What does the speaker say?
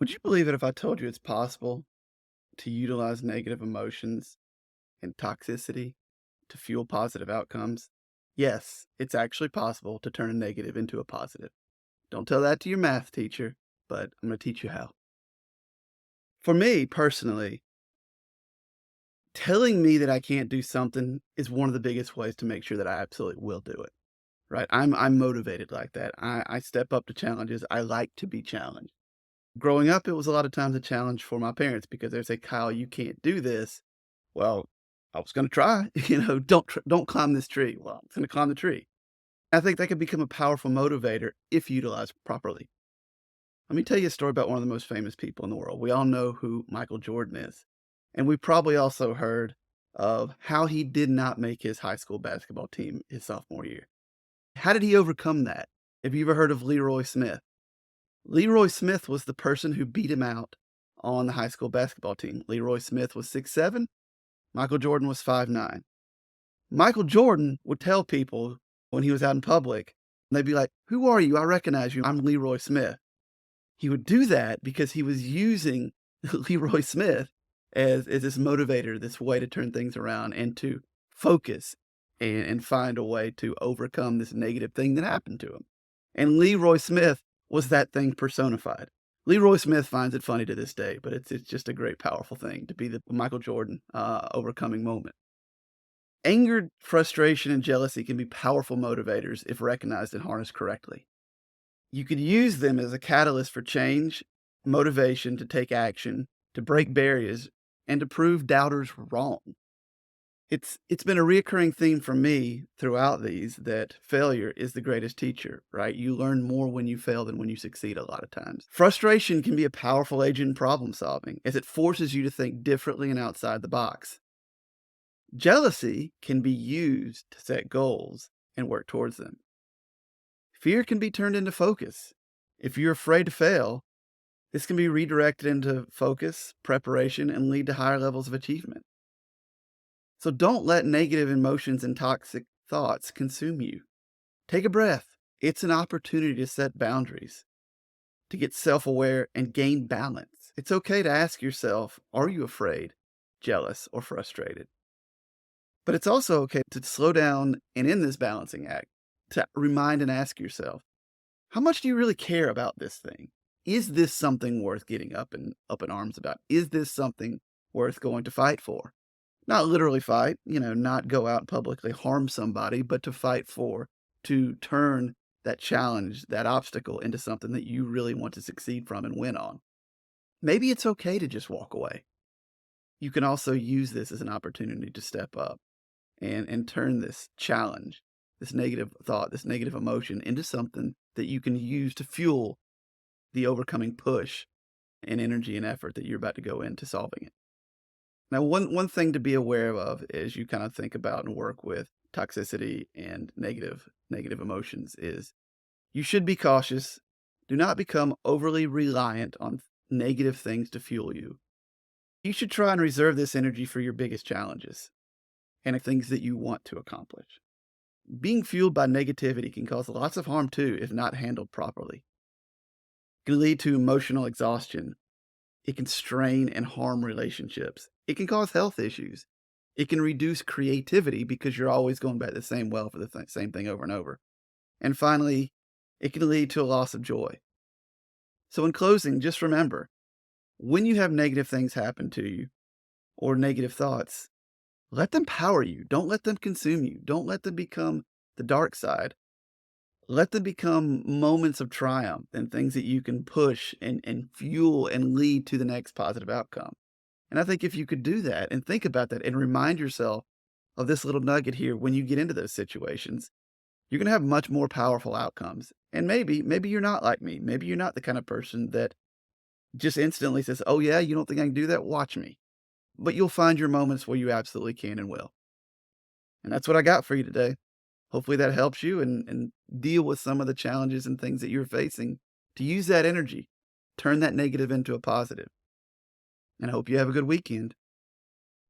Would you believe it if I told you it's possible to utilize negative emotions and toxicity to fuel positive outcomes? Yes, it's actually possible to turn a negative into a positive. Don't tell that to your math teacher, but I'm going to teach you how. For me personally, telling me that I can't do something is one of the biggest ways to make sure that I absolutely will do it. Right? I'm motivated like that. I step up to challenges. I like to be challenged. Growing up, it was a lot of times a challenge for my parents because they say, "Kyle, you can't do this." Well, I was gonna try, "Don't climb this tree." Well, I'm gonna climb the tree. I think that could become a powerful motivator if utilized properly. Let me tell you a story about one of the most famous people in the world. We all know who Michael Jordan is, and we probably also heard of how he did not make his high school basketball team his sophomore year. How did he overcome that? Have you ever heard of Leroy Smith? Leroy Smith was the person who beat him out on the high school basketball team. Leroy Smith was 6'7", Michael Jordan was 5'9". Michael Jordan would tell people when he was out in public, they'd be like, "Who are you? I recognize you. I'm Leroy Smith." He would do that because he was using Leroy Smith as this motivator, this way to turn things around and to focus and find a way to overcome this negative thing that happened to him. And Leroy Smith was that thing personified. Leroy Smith finds it funny to this day, but it's just a great, powerful thing to be the Michael Jordan overcoming moment. Anger, frustration, and jealousy can be powerful motivators if recognized and harnessed correctly. You could use them as a catalyst for change, motivation to take action, to break barriers, and to prove doubters wrong. It's been a reoccurring theme for me throughout these that failure is the greatest teacher, right? You learn more when you fail than when you succeed a lot of times. Frustration can be a powerful agent in problem solving as it forces you to think differently and outside the box. Jealousy can be used to set goals and work towards them. Fear can be turned into focus. If you're afraid to fail, this can be redirected into focus, preparation, and lead to higher levels of achievement. So don't let negative emotions and toxic thoughts consume you. Take a breath. It's an opportunity to set boundaries, to get self aware and gain balance. It's okay to ask yourself, are you afraid, jealous, or frustrated? But it's also okay to slow down and in this balancing act, to remind and ask yourself, how much do you really care about this thing? Is this something worth getting up in arms about? Is this something worth going to fight for? Not literally fight, not go out and publicly harm somebody, but to fight for, to turn that challenge, that obstacle into something that you really want to succeed from and win on. Maybe it's okay to just walk away. You can also use this as an opportunity to step up and turn this challenge, this negative thought, this negative emotion into something that you can use to fuel the overcoming push and energy and effort that you're about to go into solving it. Now, one thing to be aware of as you kind of think about and work with toxicity and negative emotions is you should be cautious. Do not become overly reliant on negative things to fuel you. You should try and reserve this energy for your biggest challenges and the things that you want to accomplish. Being fueled by negativity can cause lots of harm too if not handled properly. It can lead to emotional exhaustion. It can strain and harm relationships. It can cause health issues. It can reduce creativity because you're always going back to the same well for the same thing over and over. And finally, it can lead to a loss of joy. So, in closing, just remember when you have negative things happen to you or negative thoughts, let them power you. Don't let them consume you. Don't let them become the dark side. Let them become moments of triumph and things that you can push and fuel and lead to the next positive outcome. And I think if you could do that and think about that and remind yourself of this little nugget here when you get into those situations, you're going to have much more powerful outcomes. And maybe you're not like me. Maybe you're not the kind of person that just instantly says, "Oh yeah, you don't think I can do that? Watch me." But you'll find your moments where you absolutely can and will. And that's what I got for you today. Hopefully that helps you and deal with some of the challenges and things that you're facing to use that energy, turn that negative into a positive. And I hope you have a good weekend.